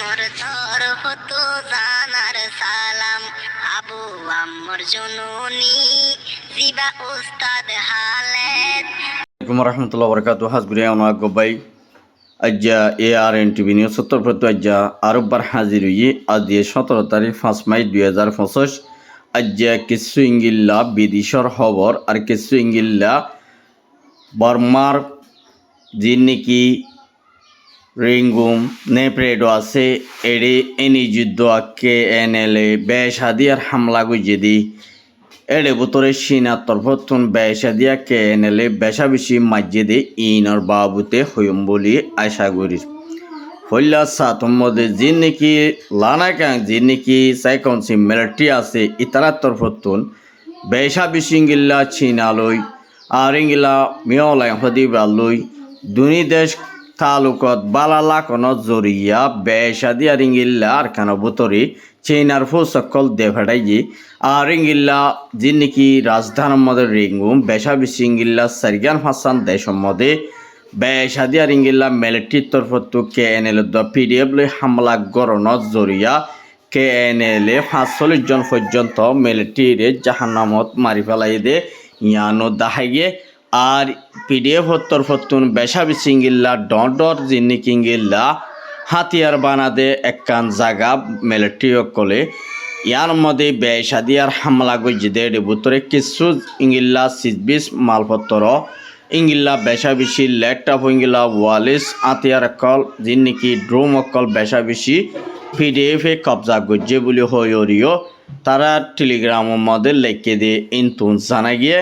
মোর তরফ তো জানার সালাম আবু আম্মর জননী জিবা উস্তাদ হালেদ আসসালামু রহমতুল্লাহ বরকাত হাজগুড়ি আমার গবাই আজ্জা ARN TV নিউজ সত্তর প্রত্যু আজ্জা আরববার হাজির হইয়ে আজ 17 তারিখ 5 মার্চ 2025 আজ্জা কিছু ইঙ্গিল্লা বিদেশর খবর আর কিছু ইঙ্গিল্লা বর্মার যে নাকি রিঙ্গুম নেপ্রেডো আছে এডি এনি যুদ্ধ আকে NLA বেশাদিয়ার হামলা গুজেদি এডে বুতরে চীনার তরফতুন বেশাদিয়া KNLA বেশা বেশি মাজ্জেদে ইনর বাবুতে হইম বলি আশা করি হইলা সাতম মধ্যে যে নাকি লানাকাং যে নাকি সাইকনসি মিলিটারি আছে ইতারার তরফতুন বেশা বেশি ইঙ্গিল্লা চীনালই আর ইঙ্গিলা মিয়লাই হদিবালই দুনি দেশ তালুকত বালালা কোনো জরিয়া বেশাদি আর ইঙ্গিল্লা আর কেন বুতরি চীনার ফুসকল দেভাড়াই আর ইঙ্গিল্লা যে নাকি রাজধানীর মধ্যে রিঙ্গুম বেশা বেশি ইঙ্গিল্লা সারিগান হাসান দেশের মধ্যে বেশাদি আর ইঙ্গিল্লা মিলিটারির তরফত KNLA PDF লই হামলা গরনত জরিয়া KNLA 45 জন পর্যন্ত মিলিটারিরে জাহান্নামত মারি ফেলাই দে ইয়ানো দাহাইয়ে আর PDF তরফতুন বেশা বেশি ইঙ্গিল্লা ডর জিন্নি কিঙ্গিল্লা হাতিয়ার বানাদে একখান জায়গা মিলিটারি কলে ইয়ার মধ্যে বেশাদি আর হামলা গজিদে বুতরে কিছু ইঙ্গিল্লা 26 মালপত্র ইঙ্গিল্লা বেশা বেশি ল্যাপটপ ইঙ্গিল্লা ওয়ালিস আতিয়ার কল জিন্নিকি ড্রোম অকল বেশা বেশি PDF কবজা গজ্জে বলে হইরিও তারা টেলিগ্রামের মধ্যে লেখে দিয়ে ইনতুন জানা গিয়ে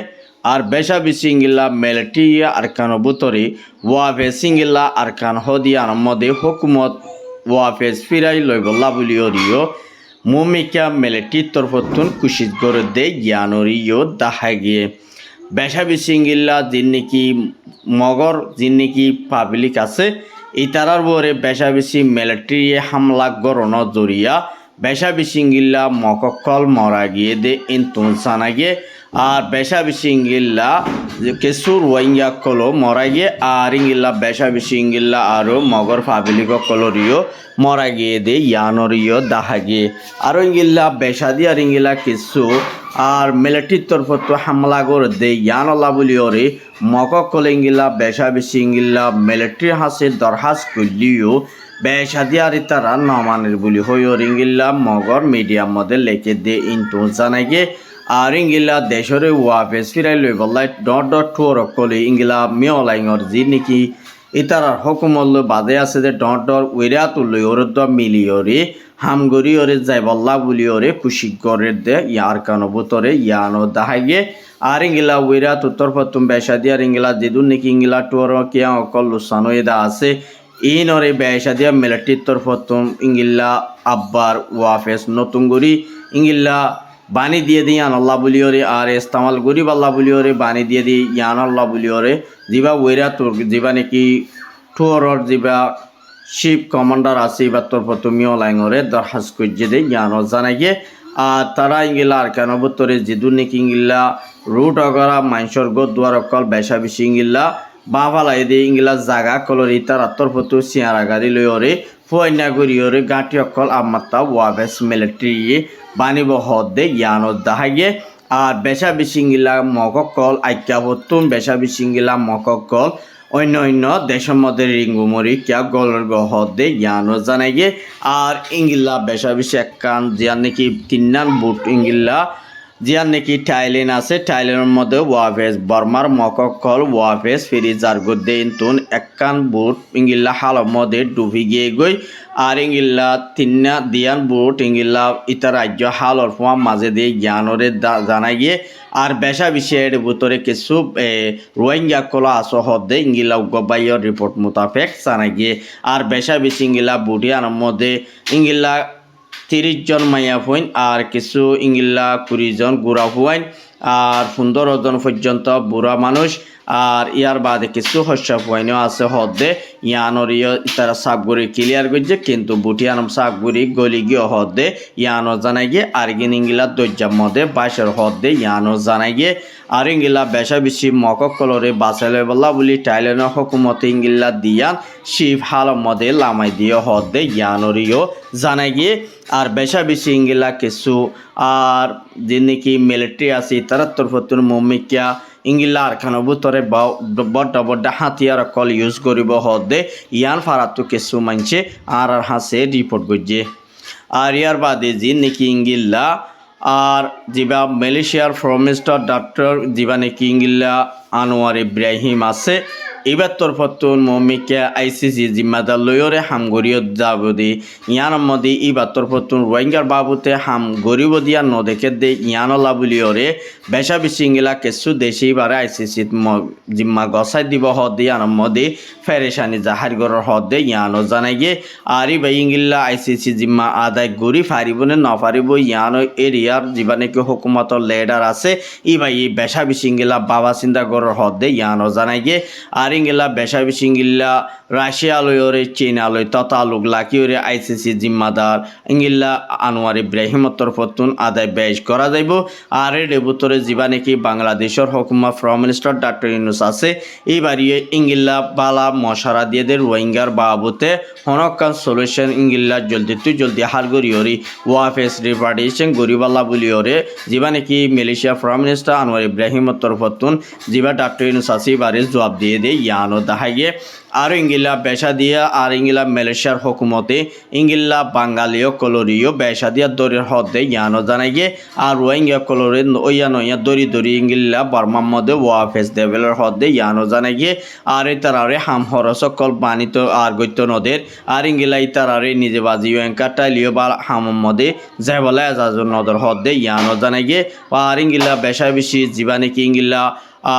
আর বেশা বেশি ইঙ্গিল্লা মিলিটারি আরকান বুতরি ওয়াফেস ইঙ্গিল্লা আরকান হদিয়ার মধ্যে হুকুমত ওয়াফেস ফিরাই লইবল্লা বলি হরিও মুমিকা মিলিটারির তরফতুন কুশিত করে দে জ্ঞানরিও দেখা গিয়ে বেশা বেশি ইঙ্গিল্লা যিন নাকি মগর যিন নাকি পাবলিক আছে এই তারার বরে বেশা বেশি মিলিটারি হামলা গরণ জরিয়া বেশা বেশি ইঙ্গিল্লা মককল মরা গিয়ে দে ইনতুন সানা গিয়ে আর বেশা বেশি ইঙ্গিল্লা কেসুর ওয়াইঙ্গা কলো মরা গিয়ে আর ইঙ্গিল্লা বেশা বেশি ইঙ্গিল্লা আরও মগর পাবলিক কলরিও মরা গিয়ে দে ইয়ানরিও দেখা গিয়ে আরও ইঙ্গিল্লা বেশাদি আর ইঙ্গিল্লা কিছু আর মিলিটারির তরফত হামলা করে দে ইয়ানল্লা বলিওরে মককল ইঙ্গিল্লা বেশা বেশি ইঙ্গিল্লা মিলিটারি হাসে দরহাস করলিও বেশাদি আর তারা নমানের বলি হইওর ইঙ্গিল্লা মগর মিডিয়ার মধ্যে লেখে দে ইনতু জানাই গিয়ে আর ইঙ্গিলা দেশরে ওয়াফেস ফিরাই লই বল্লাই ডর টুয়ার কলে ইঙ্গিলা মিয়লাইঙর যি নাকি ইতারার হকুমল বাদে আছে যে ডর ওইরা তুলই ওর মিলিয়রে হামগরি ওরে যাই বল্লা বলি ওরে খুশি করে দে ইয়ার কানো বুতরে ইয়ানো দাহাই গে আর ইঙ্গিলা ওইরা তুত্তর ফতুম বেশা দিয়ে আর ইঙ্গিলা যেদুন নাকি ইঙ্গিলা টুয়ার কিয়া অকল লুসানো এদা আছে ইনরে বেশা দিয়া মিলিটারির তরফতুম ইঙ্গিলা আব্বার ওয়াফেস নতুন গরি ইঙ্গিলা বানি দিয়ে দিই আল্লাহ বলিওরে আর ইস্তেমাল গরিব আল্লাহ বলিওরে বানি দিয়ে দিই ইয়ান আল্লাহ বলিওরে যিবা ওইরা তোর যিবা নাকি টুয়ারর যিবা শিপ কমান্ডার আছে বা তোর প্রথমীয় লাইঙরে দরখাস করছে দে ইয়ান জানাই গিয়ে আর তারা ইঙ্গিলা আর কেন বতরে যেদুর নাকি ইঙ্গিল্লা রুট অগরা মাইনসর গো দুয়ার অকল বেশা বেশি ইঙ্গিল্লা বাফালাই দিয়ে ইঙ্গিলা জাগা কলরি তার আত্মর ফটো সিয়ারা গাড়ি লইরে ফুয়াইনা গরিয়রে গাঁটি অকল আমাত্তা ওয়াভেস মিলিটারি বানিব হদে ইয়ানত দাহাগে আর বেশা বিশিঙ্গিলা মককল আজ্ঞাপতুন বেশা বিশিঙ্গিলা মককল অন্য দেশের মধ্যে রিঙ্গুমরি কিয়া গলর হদে ইয়ানত জানাইগে আর ইঙ্গিল্লা বেশা বেশি একখান জিয়ার নাকি তিন্নান বুট ইঙ্গিল্লা জিয়ার নাকি থাইল্যান্ড আছে থাইল্যান্ডের মধ্যে ওয়াফেস বর্মার মককল ওয়াফেস ফিরিজার গদ্দে ইনতুন একখান বুট ইঙ্গিল্লা হালের মধ্যে ডুবি গিয়ে গই আর ইঙ্গিল্লা তিন্না দিয়ান বুট ইঙ্গিল্লা ইতার রাজ্য হালর ফোয়া মাঝে দিয়ে জ্ঞানরে জানাই গিয়ে আর বেশা বিষয়ের ভিতরে কিছু রোহিঙ্গা কলা আসহদে ইঙ্গিল্লা গবাইয়ের রিপোর্ট মোতাবেক জানাই গিয়ে আর বেশা বেশি ইঙ্গিল্লা বুটিয়ার মধ্যে ইঙ্গিল্লা 30 জন মাইয়া হইন আর কিছু ইঙ্গিল্লা 20 জন গুড়া হুয়াইন আর 15 জন পর্যন্ত বুড়া মানুষ আর ইয়ার বাদে কিছু হস্য পয়েন্টও আছে হদে ইয়ানোর তারা সাবগুড়ি ক্লিয়ার করছে কিন্তু বুটিয়ানম সাবগুড়ি গলি গিয়ে হদে ইয়ানো জানাই গিয়ে আরগিন ইংলা দৈর্যার মধ্যে বাইশের হদে ইয়ানো জানাই গিয়ে আর ইংলা বেশা বেশি মকক কলরে বাঁচালে বলা বলি টাইলেন হকুমতে ইংলা দিয়ান শিব হাল মধ্যে লামাই দিয়ে হদে ইয়ানোরিও জানাই গিয়ে আর বেশা বেশি ইংলা কিছু আর যে নাকি মিলিটারি আছে তারা তরফতুন মমিকা ইংলা আরখানো ভিতরে বড্ড বড্ড হাতিয়ার কল ইউজ করিব হদে ইয়ান ফারাতো কিছু মানছে আর হাসে রিপোর্ট করছে আর ইয়ার বাদে যে নাকি ইংলা আর যেবা মালয়েশিয়ার ফরেন মিনিস্টার ডক্টর যেবা নাকি ইংলা আনোয়ার ইব্রাহিম আছে এবার তরফতুন মমিকা আইসিসি জিম্মাদার লয়রে হাম গরিয়ত যাবদি ইয়ান মধ্যে এবার তরফতুন রোহিঙ্গার বাবুতে হাম গরিব দিয়া নদেখে দে ইয়ানলা বলিওরে বেশা বেশি ইংলা কিছু দেশে বারে আইসিসি জিম্মা গসাই দিব হদে ইয়ান মধ্যে ফেরেশানি জাহার গড়র হদে ইয়ানো জানাই গিয়ে আর ইবা ইংলা আইসিসি জিম্মা আদায় গরি ফারিব নে নফারিব ইয়ানো এরিয়ার যেবা নাকি হুকুমতর লিডার আছে ইবা ই বেশা বেশি ইংলা বাবা চিন্তা গড়র হদে ইয়ানো জানাই গিয়ে আর ইংলা বেশা বেশি ইংলা রাশিয়া লয়রে চীনা লয় ততালুক লাকিওরে আইসিসি জিম্মাদার ইংলা আনোয়ার ইব্রাহিম তরফতুন আদায় বেশ করা যাইব আর এর ভিতরে যেবা নাকি বাংলাদেশের হুকুমত ফরেন মিনিস্টার ডক্টর ইউনূস আছে এইবারিয়ে ইংলা বালা মশারা দিয়ে দে রোহিঙ্গার বাবুতে হনকান সলিউশন ইংলা জলদি হার গরিয়রি ওয়াফেস রিপার্টিশন গরিবাল্লা বলিওরে যেবা নাকি Malaysia foreign minister Anwar Ibrahim তরফতুন যেবা ডক্টর ইউনূস আছে এবারে জবাব দিয়ে দে ইয়ানো দেখাইয়ে আর ইংলা বেশা দিয়া আর ইংলা মালয়েশিয়ার হুকুমতে ইংলা বাঙালিও কলরিও বেশা দিয়া দরির হদে ইয়ানো জানাই গিয়ে আর রোহিঙ্গা কলরে ওয়া নয়া দরি ইংলা বর্মার মধ্যে ওয়াফেস দেবেলের হদে ইয়ানো জানাই গিয়ে আর তারারে হাম হরসকল বানিত আর গৈত্য নদের আর ইংলা তারারে নিজে বাজিও এঙ্কাটাইলিও বা হামের মধ্যে জেবলা এজাজর নদর হদে ইয়ানো জানাই গিয়ে আর ইংলা বেশা বেশি জীবানে কি ইংলা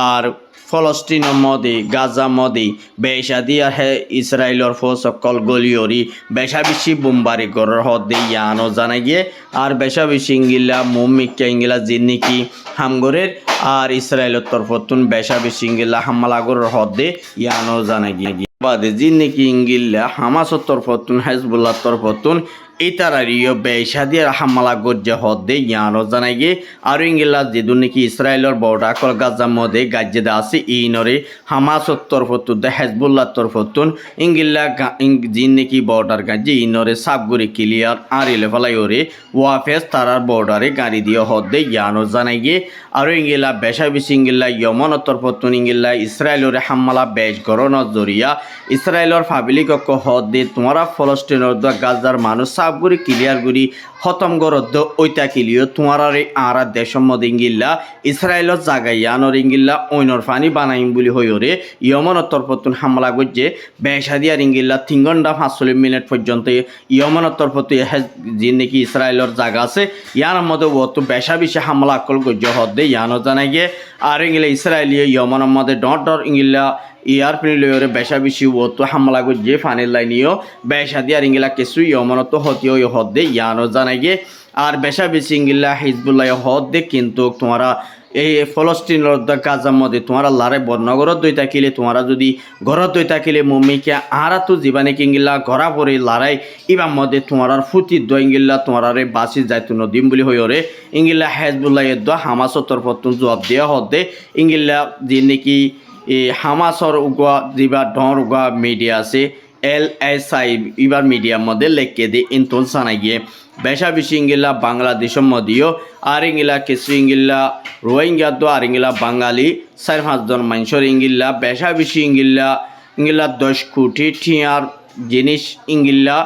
আর ফলস্তিনের মধ্যে গাজা মধ্যে বেশা দিয়া হে ইসরায়েলের ফসকল গলিয়রি বেশা বেশি বোমবারি করার হদে ইয়ানো জানাই গিয়ে আর বেশা বেশি ইংলা মুমিকা ইংলা জিন্নিকি হামগরের আর ইসরায়েলের তরফতুন বেশা বেশি ইংলা হামলা করার হদে ইয়ানো জানাই গিয়ে বাদে জিন্নিকি ইংলা হামাসর তরফতুন হেজবুল্লাহ তরফতুন ইতারারিও বেশা দিয়ে হামলা গজ্জে হদে ইয়ানো জানাই গিয়ে আর ইংলা যেদু নাকি ইসরায়েলের বর্ডার কল গাজার মধ্যে গাজ্জেদা আছে ইনরে হামাসর তরফতুন হেজবুল্লাহ তরফতুন ইংলা জিন নাকি বর্ডার গাজ্জে ইনরে সাবগুড়ি ক্লিয়ার আর ইলেফালাই ওরে ওয়াফেস তারার বর্ডারে গাড়ি দিয়ে হদে ইয়ানো জানাই গিয়ে আর ইংলা বেশা বেশি ইংলা ইয়মন তরফতুন ইংলা ইসরায়েলের হামলা বেশ গরনের জরিয়া ইসরায়েলের পাবলিক হদে তোমরা ফলস্তিনের গাজার মানুষ সাবগুড়ি ক্লিয়ার গুড়ি খতম গরদ্দ ওইটা কিলিও তোমারে আরা দেশের মধ্যে ইংিল্লা ইসরায়েলের জায়গায় ইয়ানোর ইংিল্লা ওইনর ফানি বানাইম বলি হইরে ইয়মনের তরফতুন হামলা গজ্জে বেসাদিয়ার ইংিল্লা 3 ঘন্টা 45 মিনিট পর্যন্ত ইয়মনের তরফতু যে নাকি ইসরায়েলের জায়গা আছে ইয়ার মধ্যে অত বেশা বেশি হামলা কল গজ্জে হদে ইয়ানো জানাই গিয়ে আর ইংিল্লা ইসরায়েলীয় ইয়মনের মধ্যে ডর ইংিল্লা ইয়ারপ্লেন লয়রে বেশা বেশি অত হামলা গজ্জে ফানির লাইনিও বেসাদিয়ার ইংিল্লা কিছু ইয়মনত হতিও হদে ইয়ানো জানাই গিয়ে আর বেশা বেশি ইংিল্লা হিজবুল্লাহ হদে কিন্তু তোমরা এই ফলস্তিনের গাজার মধ্যে তোমরা লারে বর্ণগরত দই থাকিলে তোমরা যদি ঘরত দই থাকিলে মম্মিকে আরা তো জীবানে কিংগিল্লা ঘরা পরে লড়াই ইবার মধ্যে তোমার ফুটি দইঙ্গিল্লা তোমারে বাসি যাইতো নদীম বলি হইরে ইংগিল্লা হেজবুল্লাহ হামাসর তরফতুন জবাব দেওয়া হদে ইংগিল্লা যে নাকি হামাসর উগা যেবা ডর উগা মিডিয়া আছে LSI ইবার মিডিয়ার মধ্যে লেখকে দিয়ে ইন্তল জানাই গিয়ে বেশা বেশি ইংিল্লা বাংলাদেশের মধ্যেও আর ইংিল্লা কিছু ইংিল্লা রোহিঙ্গা তো আর ইংিল্লা বাঙালি 4-5 জন মানুষের ইংিল্লা বেশা বেশি ইংিল্লা 10 কোটি টিয়ার জিনিস ইংিল্লা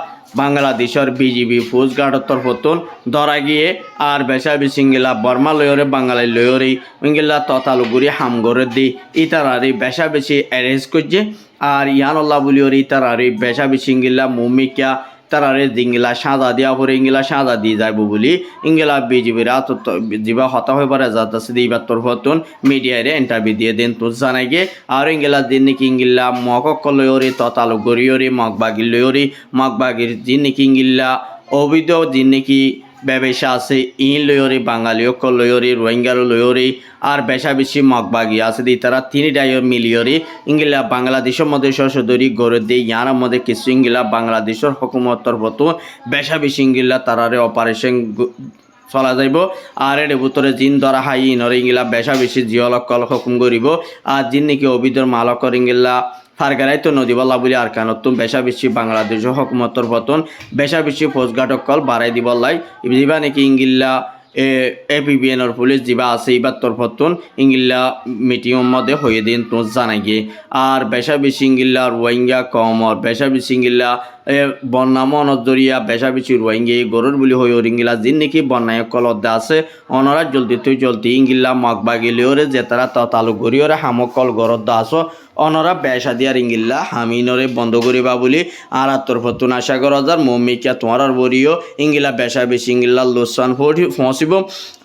বাংলাদেশের বিজিবি ফৌজগার্ডের তরফতুন ধরা গিয়ে আর বেশা বেশি ইংিল্লা বর্মা লয়রে বাঙালি লয়রে ইংিল্লা ততালুগুড়ি হামগরে দি ইতারারি বেশা বেশি অ্যারেস্ট করছে আর ইয়ানল্লাহ বলিওর ইতারারি বেশা বেশি ইংিল্লা মুমিকা তারারে জিংলা সাজা দিয়া পরে ইংলা সাজা দিয়ে যাইব বলি ইংলা বিজিবির যা হতা হয়ে পারে যাতে এইবার তরফতুন মিডিয়ারে ইন্টারভিউ দিয়ে দেন তো জানাই গে আর ইংলা দিন নাকি ইংলা মকক লয়রে ততালু গরিয়রে মগবাগির লয়রে মগবাগির জিন নাকি ইংলা অবৈধ জিন নাকি ব্যবসা আছে ইন লয়রি বাঙালিও কল লয়রি রোহিঙ্গার লয়রি আর বেশা বেশি মগবাগি আছে দি তারা তিনি ডাইর মিলিয়রি ইংলা বাংলাদেশের মধ্যে সশদরি গড়ে দিয়ে ইয়ার মধ্যে কিছু ইংলা বাংলাদেশের হুকুমতর বতো বেশা বেশি ইংলা তারারে অপারেশন চলা যাইব আর এর ভিতরে জিন ধরা হাই ইনরে ইংলা বেশা বেশি জিয়লকল হুকুম করিব আর জিন নাকি অবিদর মালকর ইংলা ফারগারাই তো নদী বলা বলি আর কানত বেশা বেশি বাংলাদেশ হকুমতর পতন বেশা বেশি ফৌজঘাটক কল বাড়াই দিবলাই দিবা নাকি ইংলা এপিবিএনর পুলিশ যা আছে এবার তোর পতন ইংলা মিটিংয়ের মধ্যে হয়ে দিন তো জানাই গিয়ে আর বেশা বেশি ইংলা রোহিঙ্গা কমর বেশা বেশি ইংলা বন্যা মনত জরিয়া বেশা বেশি রোহিঙ্গা গরুর বলি হয়ে ইংলা যিন নাকি বন্যায় কলদে আছে অনরা জলদি ইংলা মগবাগিলিওরে যে তারা তালু গরিয়রে হামক কল গরদ আস অনরা বেশা দিয়ার ইংলা হামিনরে বন্ধ করিবা বলি আর তোর পতন আশা করা যার মম্মিকা তোমার বরিও ইংলা বেশা বেশি ইংলা লোসান ফসিব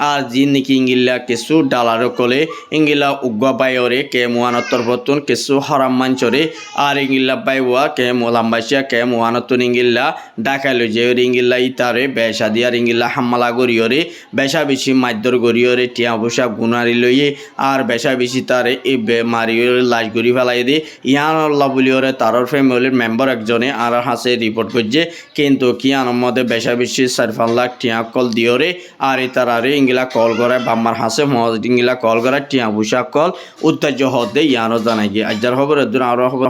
আর যিন নাকি ইংলা কিছু ডালার কলে ইংলা উগ্গা বাইরে কে মুয়ানতর পতন কিছু হরাম মাঞ্চরে আর ইংলা বাইওয়া কে মোলাম্বাসিয়া কে মুয়ানতন ইংলা ডাকালো যে ইংলা ইতারে বেশা দিয়ার ইংলা হামলা গরিয়রে বেশা বেশি মাদ্যর গরিয়রে টিয়া বসা গুনারি লইয়ে আর বেশা বেশি তারে এই মারিয়র লাশ গরি ফেলাই দিয়ে ইয়ান আল্লাহ বলিওরে তারর ফ্যামিলির মেম্বার একজনে আর হাসে রিপোর্ট করছে কিন্তু কি মধ্যে বেশা বেশি 4-5 লাখ টিয়া কল দিওরে আর তারারে ইংলা কল করে বাম্মার হাসে ইংলা কল করে টিয়া বসা কল উত্তেজ হতে ইয়ানও জানাই গিয়ে আজার খবর আরো খবর